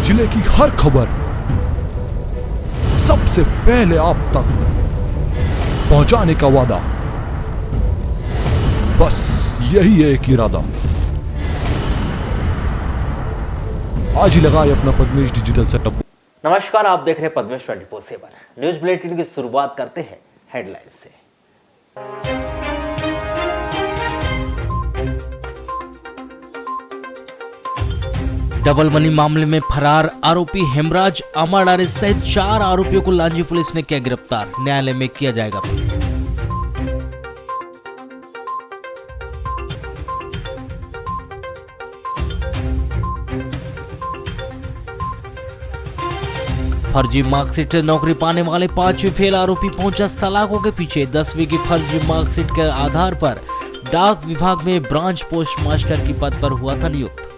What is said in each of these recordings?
जिले की हर खबर सबसे पहले आप तक पहुंचाने का वादा, बस यही है एक इरादा। आज ही लगाए अपना पद्मेश डिजिटल सेटअप। नमस्कार, आप देख रहे हैं पद्मेश 24/7 न्यूज बुलेटिन की शुरुआत करते हैं हेडलाइन से। डबल मनी मामले में फरार आरोपी हेमराज अमरडारे सहित 4 आरोपियों को लांजी पुलिस ने किया गिरफ्तार। न्यायालय में किया जाएगा पेश। फर्जी मार्कशीट से नौकरी पाने वाले 5वीं फेल आरोपी पहुंचा सलाखों के पीछे। 10वीं की फर्जी मार्कशीट के आधार पर डाक विभाग में ब्रांच पोस्ट मास्टर की पद पर हुआ था नियुक्त।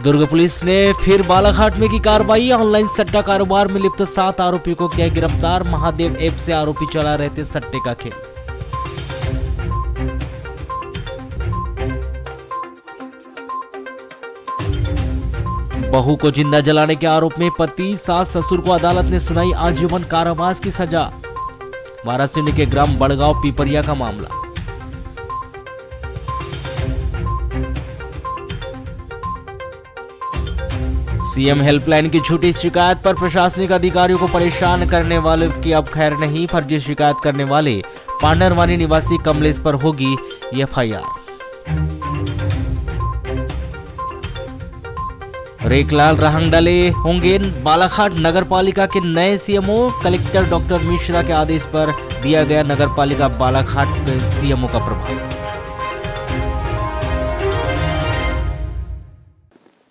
दुर्ग पुलिस ने फिर बालाघाट में की कार्रवाई। ऑनलाइन सट्टा कारोबार में लिप्त 7 आरोपियों को किया गिरफ्तार। महादेव ऐप से आरोपी चला रहे थे सट्टे का खेल। बहू को जिंदा जलाने के आरोप में पति सास ससुर को अदालत ने सुनाई आजीवन कारावास की सजा। वाराणसी के ग्राम बड़गांव पीपरिया का मामला। सीएम हेल्पलाइन की झूठी शिकायत पर प्रशासनिक अधिकारियों को परेशान करने वालों की अब खैर नहीं। फर्जी शिकायत करने वाले पांडरवानी निवासी कमलेश पर होगी एफआईआर। रेखलाल रहंगडाले होंगे बालाघाट नगरपालिका के नए सीएमओ। कलेक्टर डॉक्टर मिश्रा के आदेश पर दिया गया नगरपालिका बालाघाट के सीएमओ का प्रभार।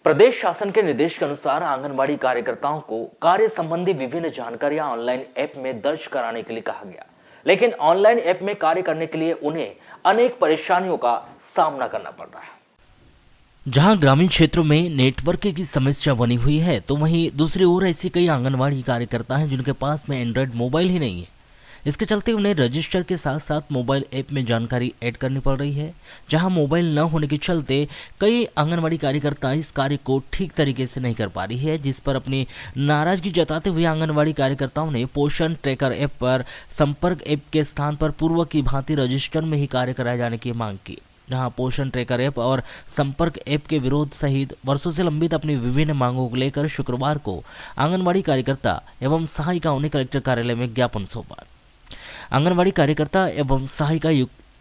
प्रदेश शासन के निर्देश के अनुसार आंगनबाड़ी कार्यकर्ताओं को कार्य संबंधी विभिन्न जानकारियां ऑनलाइन ऐप में दर्ज कराने के लिए कहा गया, लेकिन ऑनलाइन ऐप में कार्य करने के लिए उन्हें अनेक परेशानियों का सामना करना पड़ रहा है। जहां ग्रामीण क्षेत्रों में नेटवर्क की समस्या बनी हुई है, तो वहीं दूसरी ओर ऐसी कई आंगनबाड़ी कार्यकर्ता हैं जिनके पास में एंड्रॉयड मोबाइल ही नहीं है। इसके चलते उन्हें रजिस्टर के साथ साथ मोबाइल ऐप में जानकारी ऐड करनी पड़ रही है। जहां मोबाइल न होने के चलते कई आंगनबाड़ी कार्यकर्ता इस कार्य को ठीक तरीके से नहीं कर पा रही है, जिस पर अपनी नाराजगी जताते हुए आंगनबाड़ी कार्यकर्ताओं ने पोषण ट्रैकर ऐप पर संपर्क ऐप के स्थान पर पूर्व की भांति रजिस्टर में ही कार्य कराए जाने की मांग की। जहां पोषण ट्रैकर ऐप और संपर्क ऐप के विरोध सहित वर्षों से लंबित अपनी विभिन्न मांगों को लेकर शुक्रवार को आंगनबाड़ी कार्यकर्ता एवं सहायिकाओं ने कलेक्टर कार्यालय में ज्ञापन सौंपा। आंगनबाड़ी कार्यकर्ता एवं सहायिका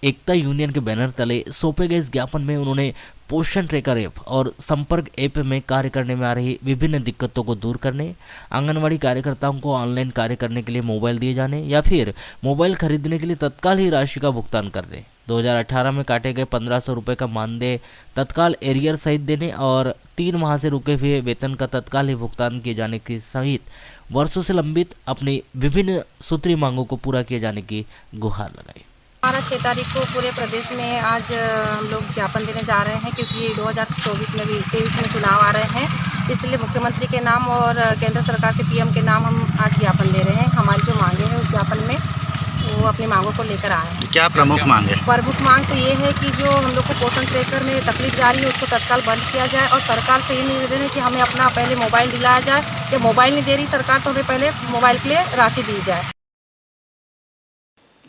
एकता यूनियन के बैनर तले सौंपे गए इस ज्ञापन में उन्होंने पोषण ट्रैकर ऐप और संपर्क ऐप में कार्य करने में आ रही विभिन्न दिक्कतों को दूर करने, आंगनबाड़ी कार्यकर्ताओं को ऑनलाइन कार्य करने के लिए मोबाइल दिए जाने या फिर मोबाइल खरीदने के लिए तत्काल ही राशि का भुगतान करने, 2018 में काटे गए 1500 रुपये का मानदेय तत्काल एरियर सहित देने और 3 माह से रुके हुए वेतन का तत्काल ही भुगतान किए जाने की सहित वर्षों से लंबित अपनी विभिन्न सूत्री मांगों को पूरा किए जाने की गुहार लगाई। हमारा 6 तारीख को पूरे प्रदेश में आज हम लोग ज्ञापन देने जा रहे हैं, क्योंकि 2024 में भी 23 में चुनाव आ रहे हैं, इसलिए मुख्यमंत्री के नाम और केंद्र सरकार के पीएम के नाम हम आज ज्ञापन दे रहे हैं। हमारी जो मांगे हैं उस ज्ञापन में वो अपनी मांगों को लेकर आए हैं। क्या प्रमुख मांग है? प्रमुख मांग तो ये है कि जो हम लोग को पोषण ट्रैकर में तकलीफ जा रही है उसको तत्काल बंद किया जाए और सरकार से ये निवेदन है कि हमें अपना पहले मोबाइल दिलाया जाए। या मोबाइल नहीं दे रही सरकार तो हमें पहले मोबाइल के लिए राशि दी जाए।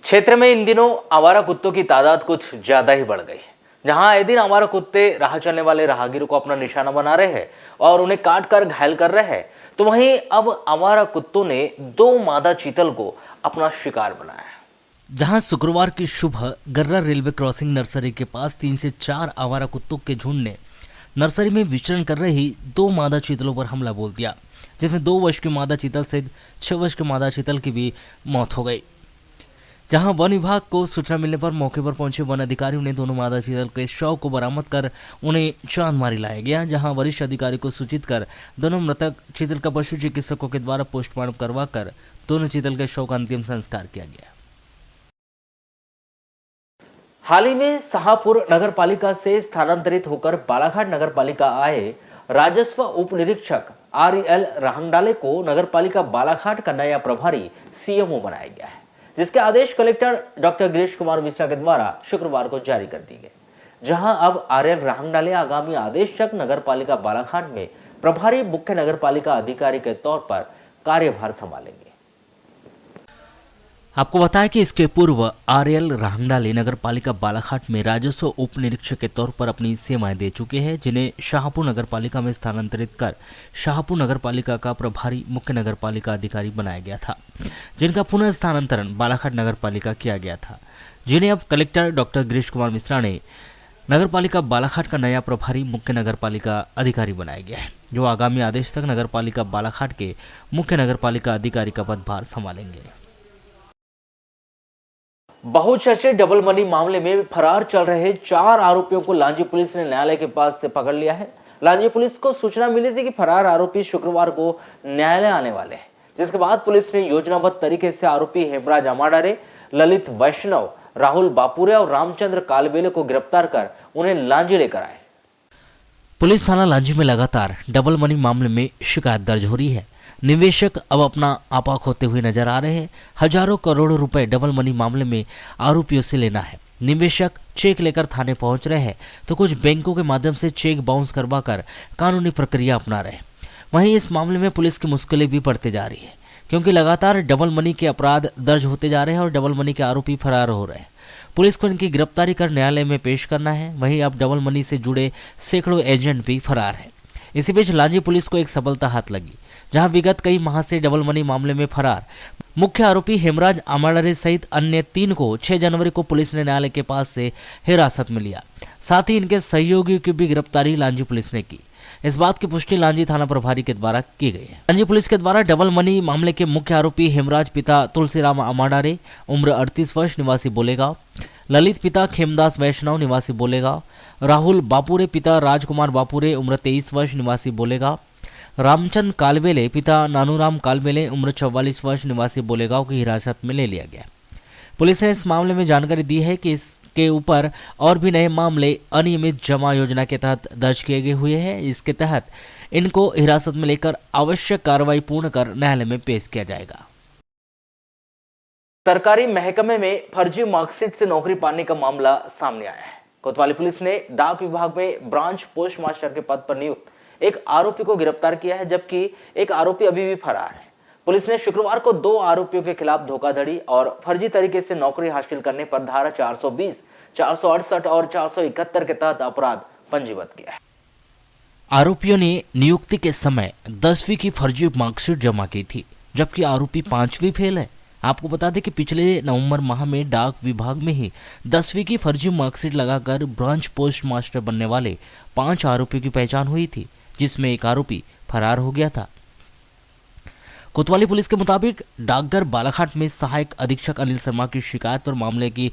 क्षेत्र में इन दिनों आवारा कुत्तों की तादाद कुछ ज्यादा ही बढ़ गई, जहां आए दिन आवारा कुत्ते राह चलने वाले राहगीरों को अपना निशाना बना रहे हैं और उन्हें काट कर घायल कर रहे हैं। तो वहीं अब आवारा कुत्तों ने 2 मादा चीतल को अपना शिकार बनाया है। जहां शुक्रवार की सुबह गर्रा रेलवे क्रॉसिंग नर्सरी के पास 3 से 4 आवारा कुत्तों के झुंड ने नर्सरी में विचरण कर रही 2 मादा चीतलों पर हमला बोल दिया, जिसमें 2 वर्ष की मादा चीतल सहित 6 वर्ष के मादा चीतल की भी मौत हो गई। जहां वन विभाग को सूचना मिलने पर मौके पर पहुंचे वन अधिकारियों ने दोनों मादा चीतल के शव को बरामद कर उन्हें चांदमारी लाया गया, जहां वरिष्ठ अधिकारी को सूचित कर दोनों मृतक चीतल का पशु चिकित्सकों के द्वारा पोस्टमार्टम करवाकर दोनों चीतल के शव का अंतिम संस्कार किया गया। हाल ही में शाहपुर नगरपालिका से स्थानांतरित होकर बालाघाट नगरपालिका आए राजस्व उप निरीक्षक RL रहंगडाले को नगरपालिका बालाघाट का नया प्रभारी सीएमओ बनाया गया है। जिसके आदेश कलेक्टर डॉक्टर गिरीश कुमार मिश्रा के द्वारा शुक्रवार को जारी कर दिए गए, जहां अब आर्यन राहंगडाले आगामी आदेश तक नगरपालिका बालाघाट में प्रभारी मुख्य नगरपालिका अधिकारी के तौर पर कार्यभार संभालेंगे। आपको बताया कि इसके पूर्व आर्यल राहंगडाले नगरपालिका बालाघाट में राजस्व उप निरीक्षक के तौर पर अपनी सेवाएं दे चुके हैं, जिन्हें शाहपुर नगरपालिका में स्थानांतरित कर शाहपुर नगरपालिका का प्रभारी मुख्य नगरपालिका अधिकारी बनाया गया था, जिनका पुनः स्थानांतरण बालाघाट नगरपालिका किया गया था, जिन्हें अब कलेक्टर डॉक्टर गिरीश कुमार मिश्रा ने नगरपालिका बालाघाट का नया प्रभारी मुख्य नगरपालिका अधिकारी बनाया गया है, जो आगामी आदेश तक नगरपालिका बालाघाट के मुख्य नगरपालिका अधिकारी का पदभार संभालेंगे। बहुचर्चित डबल मनी मामले में फरार चल रहे 4 आरोपियों को लांजी पुलिस ने न्यायालय के पास से पकड़ लिया है। लांजी पुलिस को सूचना मिली थी कि फरार आरोपी शुक्रवार को न्यायालय आने वाले हैं, जिसके बाद पुलिस ने योजनाबद्ध तरीके से आरोपी हेमराज अमाडारे, ललित वैष्णव, राहुल बापुरे और रामचंद्र कालबेले को गिरफ्तार कर उन्हें लांजी लेकर आए। पुलिस थाना लांजी में लगातार डबल मनी मामले में शिकायत दर्ज हो रही है। निवेशक अब अपना आपा खोते हुए नजर आ रहे हैं। हजारों करोड़ रुपए डबल मनी मामले में आरोपियों से लेना है। निवेशक चेक लेकर थाने पहुंच रहे हैं तो कुछ बैंकों के माध्यम से चेक बाउंस करवाकर कानूनी प्रक्रिया अपना रहे हैं। वहीं इस मामले में पुलिस की मुश्किलें भी बढ़ते जा रही है, क्योंकि लगातार डबल मनी के अपराध दर्ज होते जा रहे हैं और डबल मनी के आरोपी फरार हो रहे हैं। पुलिस को इनकी गिरफ्तारी कर न्यायालय में पेश करना है। वहीं अब डबल मनी से जुड़े सैकड़ों एजेंट भी फरार हैं। इसी बीच लांजी पुलिस को एक सफलता हाथ लगी, जहां विगत कई माह से डबल मनी मामले में फरार मुख्य आरोपी हेमराज अमाडारे सहित अन्य 3 को 6 जनवरी को पुलिस ने न्यायालय के पास से हिरासत में लिया। साथ ही इनके सहयोगियों की भी गिरफ्तारी लांजी पुलिस ने की। इस बात की पुष्टि लांजी थाना प्रभारी के द्वारा की गई है। लांजी पुलिस के द्वारा डबल मनी मामले के मुख्य आरोपी हेमराज पिता तुलसीराम अमाडारे, उम्र 38 वर्ष, निवासी बोलेगांव, ललित पिता खेमदास वैष्णव, निवासी बोलेगांव, राहुल बापुरे पिता राजकुमार बापुरे, उम्र 23 वर्ष, निवासी बोलेगांव, रामचंद कालबेले पिता नानूराम कालबेले, उम्र 44 वर्ष, निवासी बोलेगांव की हिरासत में ले लिया गया। पुलिस ने इस मामले में जानकारी दी है कि इसके ऊपर और भी नए मामले अनियमित जमा योजना के तहत दर्ज किए गए हुए हैं। इसके तहत इनको हिरासत में लेकर आवश्यक कार्रवाई पूर्ण कर न्यायालय में पेश किया जाएगा। सरकारी महकमे में फर्जी मार्कशीट से नौकरी पाने का मामला सामने आया है। कोतवाली पुलिस ने डाक विभाग में ब्रांच पोस्ट मास्टर के पद पर नियुक्त एक आरोपी को गिरफ्तार किया है, जबकि एक आरोपी अभी भी फरार है। पुलिस ने शुक्रवार को 2 आरोपियों के खिलाफ धोखाधड़ी और फर्जी तरीके से नौकरी हासिल करने पर धारा 420, 468 और 471 के तहत अपराध पंजीबद्ध किया है। आरोपियों ने नियुक्ति के समय 10वीं की फर्जी मार्कशीट जमा की थी, जबकि आरोपी 5वीं फेल है। आपको बता दें कि पिछले नवंबर माह में डाक विभाग में ही 10वीं की फर्जी मार्कशीट लगाकर ब्रांच पोस्ट मास्टर बनने वाले 5 आरोपियों की पहचान हुई थी, जिसमें एक आरोपी फरार हो गया था। कोतवाली पुलिस के मुताबिक डाकघर बालाघाट में सहायक अधीक्षक अनिल शर्मा की शिकायत पर मामले की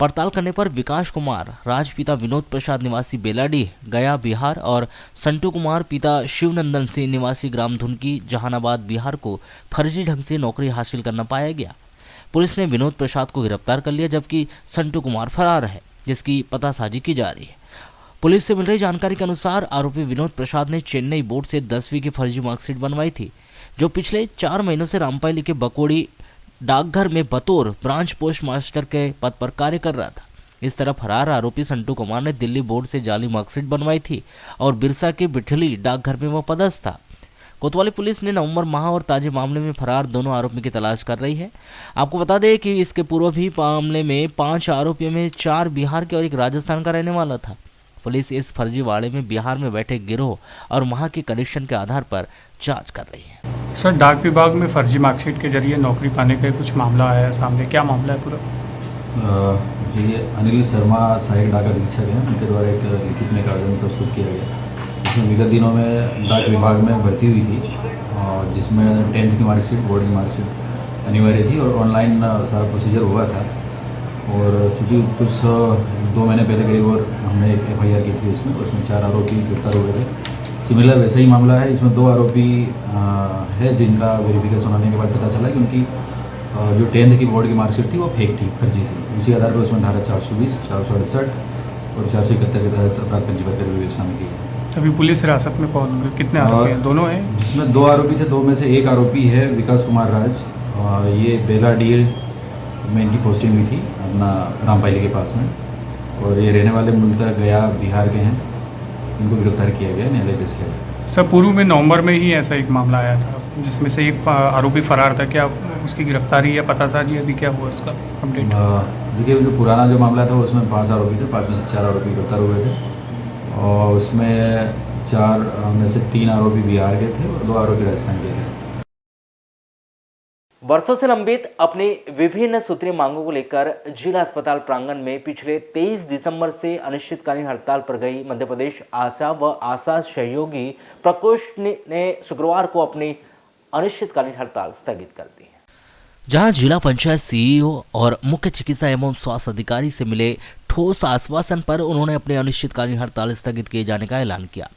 पड़ताल करने पर विकास कुमार राज पिता विनोद प्रसाद निवासी बेलाडीह गया बिहार और संटू कुमार पिता शिवनंदन सिंह निवासी ग्राम धुनकी जहानाबाद बिहार को फर्जी ढंग से नौकरी हासिल करना पाया गया। पुलिस ने विनोद प्रसाद को गिरफ्तार कर लिया, जबकि संटू कुमार फरार है, जिसकी पतासाजी की जा रही है। पुलिस से मिल रही जानकारी के अनुसार आरोपी विनोद प्रसाद ने चेन्नई बोर्ड से 10वीं की फर्जी मार्कशीट बनवाई थी, जो पिछले 4 महीनों से रामपायली के बकोड़ी डाकघर में बतौर ब्रांच पोस्ट मास्टर के पद पर कार्य कर रहा था। इस तरह फरार आरोपी संटू कुमार ने दिल्ली बोर्ड से जाली मार्कशीट बनवाई थी और बिरसा के बिठली डाकघर में वह पदस्थ था। कोतवाली पुलिस ने नवंबर माह और ताजे मामले में फरार दोनों आरोपियों की तलाश कर रही है। आपको बता दें कि इसके पूर्व भी मामले में 5 आरोपियों में 4 बिहार के और 1 राजस्थान का रहने वाला था। पुलिस इस फर्जीवाड़े में बिहार में बैठे गिरोह और वहां के कनेक्शन के आधार पर जांच कर रही है। सर, डाक विभाग में फर्जी मार्कशीट के जरिए नौकरी पाने का कुछ मामला आया है सामने, क्या मामला है पूरा? जी, अनिल शर्मा सहायक डाक अधीक्षक हैं, उनके द्वारा एक लिखित में एक आवेदन प्रस्तुत किया गया, जिसमें विगत दिनों में डाक विभाग में भर्ती हुई थी और जिसमें 10th की मार्कशीट, बोर्ड की मार्कशीट अनिवार्य थी और ऑनलाइन सारा प्रोसीजर हुआ था। और चूँकि कुछ 2 महीने पहले करीब और हमने एक FIR की थी उसमें 4 आरोपी गिरफ्तार हुए थे। सिमिलर वैसा ही मामला है, इसमें 2 आरोपी है जिनका वेरिफिकेशन होने के बाद पता चला कि उनकी जो 10th की बोर्ड की मार्कशीट थी वो फेक थी, फर्जी थी। उसी आधार पर उसमें धारा 420, 468 और 471 के तहत अपराध पंजीबद्ध कर विवेचना की है। अभी पुलिस हिरासत में कौन, कितने आरोपी हैं? दोनों हैं? जिसमें 2 आरोपी थे, 2 में से एक आरोपी है विकास कुमार राज, ये बेलाडीह में इनकी पोस्टिंग हुई थी अपना रामपाली के पास में, और ये रहने वाले मूलतः गया बिहार के हैं। इनको गिरफ्तार किया गया, न्यायालय पेश किया गया। सर पूर्व में नवंबर में ही ऐसा एक मामला आया था जिसमें से एक आरोपी फरार था, क्या उसकी गिरफ्तारी या पतासाजी अभी क्या हुआ उसका अपडेट? देखिए, जो पुराना जो मामला था उसमें 5 आरोपी थे, 5 में से 4 आरोपी गिरफ्तार हुए थे, और उसमें 4 में से 3 आरोपी बिहार के थे और 2 आरोपी राजस्थान के थे। वर्षों से लंबित अपनी विभिन्न सूत्रीय मांगों को लेकर जिला अस्पताल प्रांगण में पिछले 23 दिसंबर से अनिश्चितकालीन हड़ताल पर गई मध्य प्रदेश आशा व आशा सहयोगी प्रकोष्ठ ने शुक्रवार को अपनी अनिश्चितकालीन हड़ताल स्थगित कर दी है। जहां जिला पंचायत सीईओ और मुख्य चिकित्सा एवं स्वास्थ्य अधिकारी से मिले ठोस आश्वासन पर उन्होंने अपने अनिश्चितकालीन हड़ताल स्थगित किए जाने का ऐलान किया,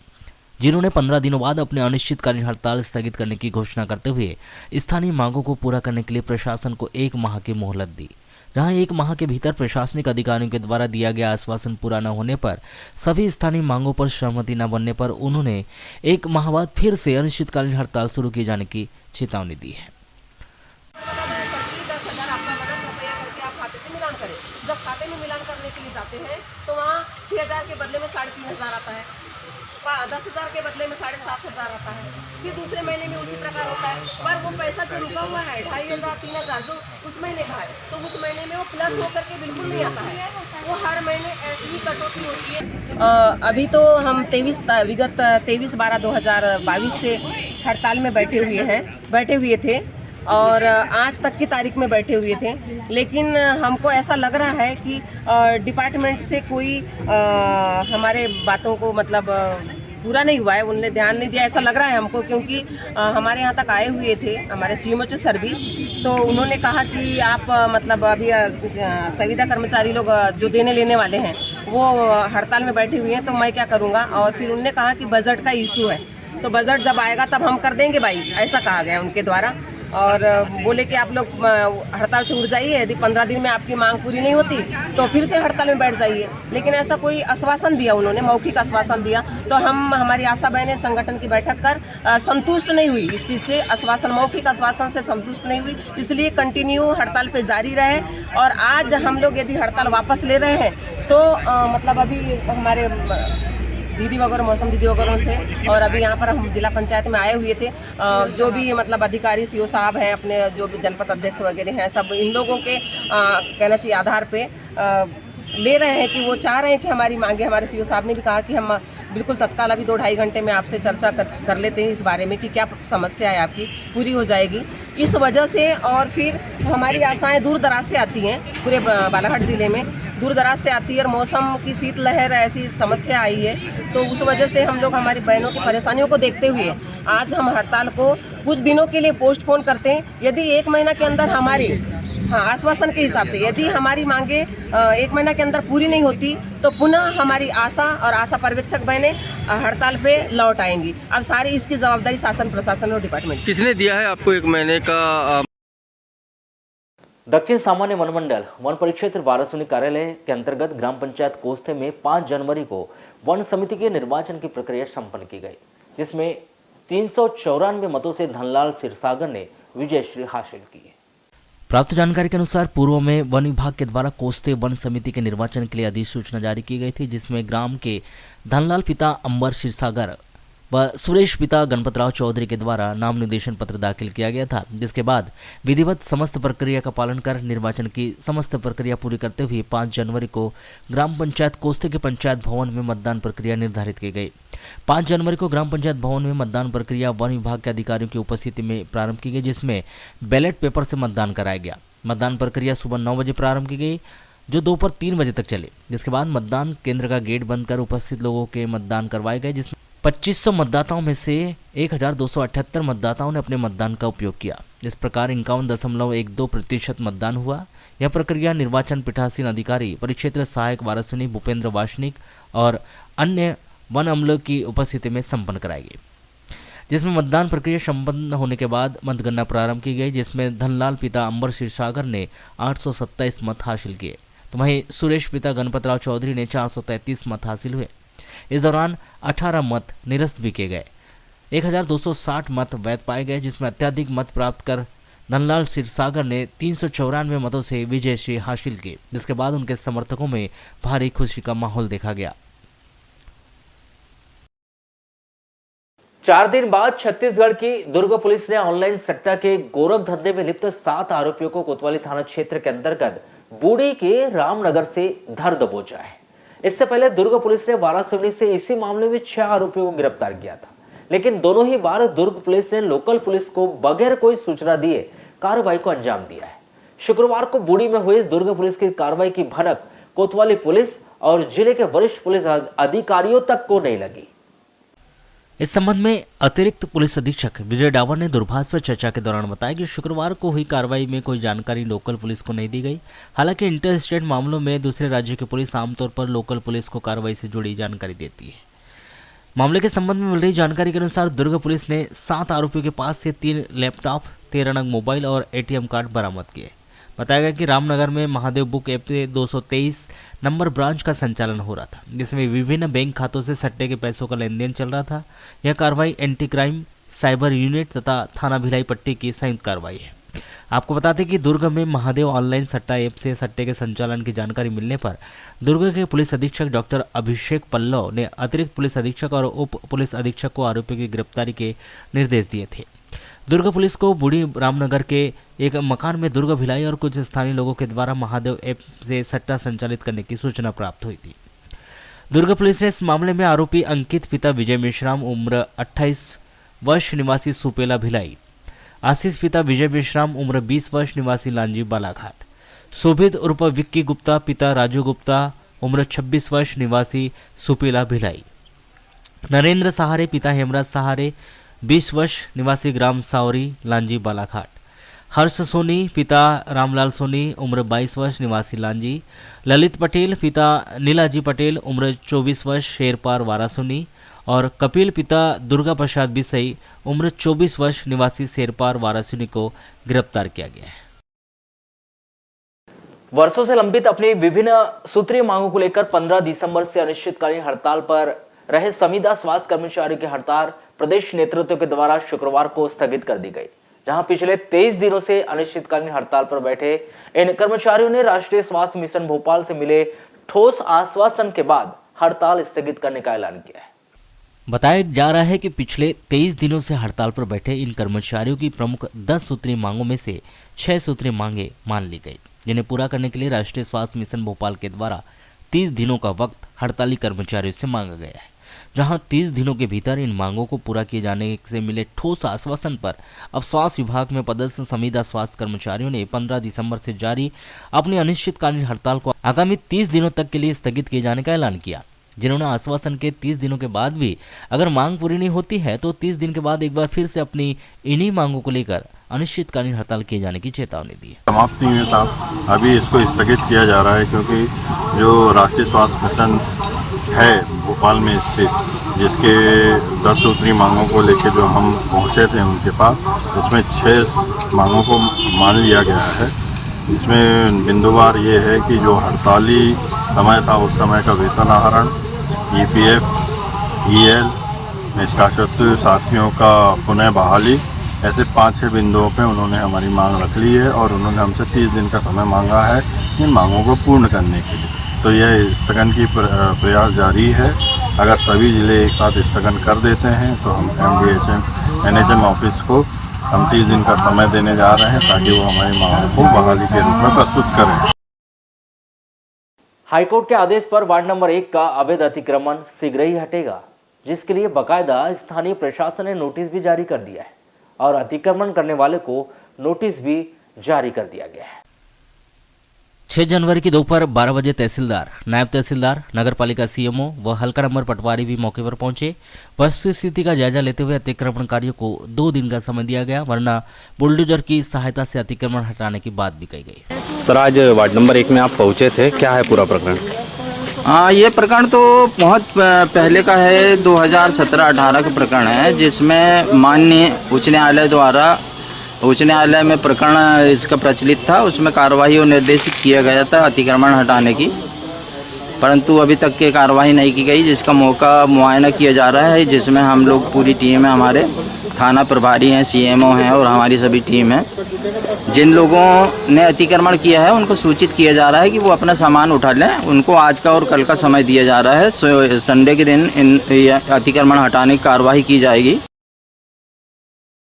जिन्होंने 15 दिनों बाद अपने अनिश्चितकालीन हड़ताल स्थगित करने की घोषणा करते हुए स्थानीय मांगों को पूरा करने के लिए प्रशासन को 1 माह की मोहलत दी। जहां 1 माह के भीतर प्रशासनिक अधिकारियों के द्वारा दिया गया आश्वासन पूरा न होने पर सभी स्थानीय मांगों पर सहमति न बनने पर उन्होंने 1 माह बाद फिर से अनिश्चितकालीन हड़ताल शुरू किए जाने की चेतावनी दी है। 10,000 आपका मदद रुपया करके आप खाते से मिलान करें। जब खाते में मिलान करने के लिए जाते हैं तो वहाँ 6,000 के बदले में 3,500 आता है, 10,000 के बदले में 7,500 आता है, फिर दूसरे महीने में उसी प्रकार होता है। पर वो पैसा जो रुका हुआ है 2,500 3,000 जो उस महीने का है, तो उस महीने में वो प्लस होकर के बिल्कुल नहीं आता है, वो हर महीने ऐसी ही कटौती होती है। अभी तो हम विगत 23/12/2022 से हड़ताल में बैठे हुए थे और आज तक की तारीख में बैठे हुए थे, लेकिन हमको ऐसा लग रहा है कि डिपार्टमेंट से कोई हमारे बातों को मतलब पूरा नहीं हुआ है, उनने ध्यान नहीं दिया ऐसा लग रहा है हमको, क्योंकि हमारे यहाँ तक आए हुए थे हमारे सीएमओ सर भी, तो उन्होंने कहा कि आप मतलब अभी संविदा कर्मचारी लोग जो देने लेने वाले हैं वो हड़ताल में बैठे हुए हैं, तो मैं क्या करूँगा। और फिर उन्होंने कहा कि बजट का इशू है, तो बजट जब आएगा तब हम कर देंगे भाई, ऐसा कहा गया उनके द्वारा। और बोले कि आप लोग हड़ताल से उठ जाइए, यदि 15 दिन में आपकी मांग पूरी नहीं होती तो फिर से हड़ताल में बैठ जाइए। लेकिन ऐसा कोई आश्वासन दिया उन्होंने, मौखिक आश्वासन दिया, तो हमारी आशा बहनें संगठन की बैठक कर संतुष्ट नहीं हुई इस चीज़ से, आश्वासन मौखिक आश्वासन से संतुष्ट नहीं हुई, इसलिए कंटिन्यू हड़ताल पे जारी रहे। और आज हम लोग यदि हड़ताल वापस ले रहे हैं तो मतलब अभी हमारे दीदी वगैरह मौसम दीदी वगैरह से, और अभी यहाँ पर हम जिला पंचायत में आए हुए थे, जो भी मतलब अधिकारी सीओ साहब हैं, अपने जो भी जनपद अध्यक्ष वगैरह हैं, सब इन लोगों के कहना चाहिए आधार पे ले रहे हैं कि वो चाह रहे हैं कि हमारी मांगे, हमारे सीओ साहब ने भी कहा कि हम बिल्कुल तत्काल अभी 2-2.5 घंटे में आपसे चर्चा कर लेते हैं इस बारे में कि क्या समस्या है आपकी, पूरी हो जाएगी इस वजह से। और फिर हमारी आशाएं दूर दराज से आती हैं, पूरे बालाघाट ज़िले में दूर दराज से आती है, और मौसम की शीतलहर ऐसी समस्या आई है, तो उस वजह से हम लोग हमारी बहनों की परेशानियों को देखते हुए आज हम हड़ताल को कुछ दिनों के लिए पोस्टपोन करते हैं। यदि 1 महीना के अंदर हमारी आश्वासन के हिसाब से यदि हमारी मांगे 1 महीना के अंदर पूरी नहीं होती तो पुनः हमारी आशा और आशा पर्यवेक्षक बहनें हड़ताल पे लौट आएंगी। अब सारी इसकी जवाबदारी शासन प्रशासन और डिपार्टमेंट। किसने दिया है आपको 1 महीने का? दक्षिण सामान्य वन मंडल वन परिक्षेत्र वारासुनी कार्यालय के अंतर्गत ग्राम पंचायत कोस्ते में 5 जनवरी को वन समिति के निर्वाचन की प्रक्रिया संपन्न की गई, जिसमें 394 मतों से धनलाल सिरसागर ने विजयश्री हासिल की। प्राप्त जानकारी के अनुसार पूर्व में वन विभाग के द्वारा कोस्ते वन समिति के निर्वाचन के लिए अधिसूचना जारी की गई थी, जिसमें ग्राम के धनलाल पिता अंबर क्षीरसागर व सुरेश पिता गणपतराव चौधरी के द्वारा नाम निर्देशन पत्र दाखिल किया गया था, जिसके बाद विधिवत समस्त प्रक्रिया का पालन कर निर्वाचन की समस्त प्रक्रिया पूरी करते हुए 5 जनवरी को ग्राम पंचायत कोस्ते के पंचायत भवन में मतदान प्रक्रिया निर्धारित की गई। 5 जनवरी को ग्राम पंचायत भवन में मतदान प्रक्रिया वन विभाग के अधिकारियों की उपस्थिति में प्रारंभ की गई, जिसमें बैलेट पेपर से मतदान कराया गया। मतदान प्रक्रिया सुबह 9 बजे प्रारंभ की गई, जो दोपहर 3 बजे तक चले। जिसके बाद मतदान केंद्र का गेट बंद कर उपस्थित लोगों के मतदान करवाए गए, जिसमें 2500 मतदाताओं में से 1278 मतदाताओं ने अपने मतदान का उपयोग किया। इस प्रकार 51.12% मतदान हुआ। यह प्रक्रिया निर्वाचन पीठासीन अधिकारी परिक्षेत्र सहायक वारासुनी भूपेंद्र वासनिक और अन्य वन अमलों की उपस्थिति में संपन्न कराई गई, जिसमें मतदान प्रक्रिया संपन्न होने के बाद मतगणना प्रारंभ की गई, जिसमें धनलाल पिता अंबर क्षीरसागर ने 827 मत हासिल किए, तो वहीं सुरेश पिता गणपतराव चौधरी ने 433 मत हासिल हुए। इस दौरान 18 मत निरस्त भी किए गए। 1260 मत वैध पाए गए, जिसमें अत्यधिक मत प्राप्त कर धनलाल सिरसागर ने 394 मतों से विजयश्री हासिल की, जिसके बाद उनके समर्थकों में भारी खुशी का माहौल देखा गया। 4 दिन बाद छत्तीसगढ़ की दुर्ग पुलिस ने ऑनलाइन सट्टा के गोरख धंधे में लिप्त 7 आरोपियों को कोतवाली थाना क्षेत्र के अंतर्गत बूढ़ी के रामनगर से धर दबोचा है। इससे पहले दुर्ग पुलिस ने वारासिवनी से इसी मामले में 6 आरोपियों को गिरफ्तार किया था, लेकिन दोनों ही बार दुर्ग पुलिस ने लोकल पुलिस को बगैर कोई सूचना दिए कार्रवाई को अंजाम दिया है। शुक्रवार को बूढ़ी में हुई दुर्ग पुलिस की कार्रवाई की भनक कोतवाली पुलिस और जिले के वरिष्ठ पुलिस अधिकारियों तक को नहीं लगी। इस संबंध में अतिरिक्त पुलिस अधीक्षक विजय डावर ने दूरभाष पर चर्चा के दौरान बताया कि शुक्रवार को हुई कार्रवाई में कोई जानकारी लोकल पुलिस को नहीं दी गई। हालांकि इंटर स्टेट मामलों में दूसरे राज्य की पुलिस आमतौर पर लोकल पुलिस को कार्रवाई से जुड़ी जानकारी देती है। मामले के संबंध में मिल रही जानकारी के अनुसार दुर्ग पुलिस ने 7 आरोपियों के पास से 3 लैपटॉप, 13 नग मोबाइल और ATM कार्ड बरामद किए। बताया गया कि रामनगर में Mahadev book app 223 number branch का संचालन हो रहा था, जिसमें विभिन्न बैंक खातों से सट्टे के पैसों का लेन देन चल रहा था। यह कार्रवाई एंटी क्राइम साइबर यूनिट तथा थाना भिलाई पट्टी की संयुक्त कार्रवाई है। आपको बताते कि दुर्ग में महादेव ऑनलाइन सट्टा ऐप से सट्टे के संचालन की जानकारी मिलने पर दुर्ग के पुलिस अधीक्षक डॉक्टर अभिषेक पल्लव ने अतिरिक्त पुलिस अधीक्षक और उप पुलिस अधीक्षक को आरोपियों की गिरफ्तारी के निर्देश दिए थे। दुर्ग पुलिस को बूढ़ी रामनगर के एक मकान में दुर्ग भिलाई और कुछ स्थानीय लोगों के द्वारा महादेव ऐप से सट्टा संचालित करने की सूचना प्राप्त हुई थी। दुर्ग पुलिस ने इस मामले में आरोपी अंकित पिता विजय मेश्राम उम्र 28 वर्ष निवासी सुपेला भिलाई, आशीष पिता विजय मेश्राम उम्र 20 वर्ष निवासी लांजी बालाघाट, शोभित उर्फ विक्की गुप्ता पिता राजू गुप्ता उम्र 26 वर्ष निवासी सुपेला भिलाई, नरेंद्र सहारे पिता हेमराज सहारे 20 वर्ष निवासी ग्राम सावरी लांजी बालाघाट, हर्ष सोनी पिता रामलाल सोनी उम्र 22 वर्ष निवासी लांजी, ललित पटेल पिता नीलाजी पटेल उम्र 24 वर्ष शेरपार वारासुनी और कपिल पिता दुर्गा प्रसाद बिसई उम्र 24 वर्ष निवासी शेरपार वारासुनी को गिरफ्तार किया गया है। वर्षों से लंबित अपनी विभिन्न सूत्रीय मांगों को लेकर 15 दिसंबर से अनिश्चितकालीन हड़ताल पर रहे संविदा स्वास्थ्य कर्मचारियों की हड़ताल प्रदेश नेतृत्व के द्वारा शुक्रवार को स्थगित कर दी गई, जहां पिछले 23 दिनों से अनिश्चितकालीन हड़ताल पर बैठे इन कर्मचारियों ने राष्ट्रीय स्वास्थ्य मिशन भोपाल से मिले ठोस आश्वासन के बाद हड़ताल स्थगित करने का ऐलान किया है। बताया जा रहा है कि पिछले 23 दिनों से हड़ताल पर बैठे इन कर्मचारियों की प्रमुख 10 सूत्रीय मांगों में से 6 सूत्रीय मांगे मान ली गई, जिन्हें पूरा करने के लिए राष्ट्रीय स्वास्थ्य मिशन भोपाल के द्वारा 30 दिनों का वक्त हड़ताली कर्मचारियों से मांगा गया है। जहां 30 दिनों के भीतर इन मांगों को पूरा किए जाने से मिले ठोस आश्वासन पर अब स्वास्थ्य विभाग में पदस्थ संविदा स्वास्थ्य कर्मचारियों ने 15 दिसंबर से जारी अपनी अनिश्चितकालीन हड़ताल को आगामी 30 दिनों तक के लिए स्थगित किए जाने का ऐलान किया। जिन्होंने आश्वासन के 30 दिनों के बाद भी अगर मांग पूरी नहीं होती है तो 30 दिन के बाद एक बार फिर से अपनी इन्हीं मांगों को लेकर अनिश्चितकालीन हड़ताल किए जाने की चेतावनी दी। समाप्त नहीं हुआ था, अभी इसको स्थगित किया जा रहा है क्योंकि जो राष्ट्रीय स्वास्थ्य मिशन है भोपाल में स्थित, जिसके 10 सूत्री मांगों को लेकर जो हम पहुंचे थे उनके पास, उसमें 6 मांगों को मान लिया गया है। इसमें बिंदुवार ये है कि जो हड़ताली समय था उस समय का वेतन आहरण, EPF, EL, निष्कासित साथियों का पुनः बहाली, ऐसे 5-6 बिंदुओं पे उन्होंने हमारी मांग रख ली है और उन्होंने हमसे 30 दिन का समय मांगा है इन मांगों को पूर्ण करने के लिए। तो यह स्थगन की प्रयास जारी है। अगर सभी जिले एक साथ स्थगन कर देते हैं तो हम NHM ऑफिस को हम 30 दिन का समय देने जा रहे हैं ताकि वो हमारी मांगों को बहाली के रूप में प्रस्तुत करें। हाईकोर्ट के आदेश पर वार्ड नंबर 1 का अवैध अतिक्रमण शीघ्र ही हटेगा, जिसके लिए बकायदा स्थानीय प्रशासन ने नोटिस भी जारी कर दिया है और अतिक्रमण करने वाले को नोटिस भी जारी कर दिया गया है। 6 जनवरी की दोपहर 12 बजे तहसीलदार, नायब तहसीलदार, नगरपालिका CMO व हल्का नंबर पटवारी भी मौके पर पहुंचे। वस्तु स्थिति का जायजा लेते हुए अतिक्रमणकारियों को 2 दिन का समय दिया गया, वरना बुलडोजर की सहायता से अतिक्रमण हटाने की बात भी कही गई। सर, आज वार्ड नंबर 1 में आप पहुंचे थे, क्या है पूरा प्रकरण? ये प्रकरण तो बहुत पहले का है, 2017-18 का प्रकरण है, जिसमें माननीय उच्च न्यायालय द्वारा उच्च न्यायालय में प्रकरण इसका प्रचलित था। उसमें कार्यवाही और निर्देशित किया गया था अतिक्रमण हटाने की। परंतु अभी तक के कार्रवाई नहीं की गई, जिसका मौका मुआयना किया जा रहा है, जिसमें हम लोग पूरी टीम है, हमारे थाना प्रभारी हैं, सीएमओ हैं और हमारी सभी टीम है। जिन लोगों ने अतिक्रमण किया है उनको सूचित किया जा रहा है कि वो अपना सामान उठा लें। उनको आज का और कल का समय दिया जा रहा है। संडे के दिन इन अतिक्रमण हटाने की कार्रवाई की जाएगी।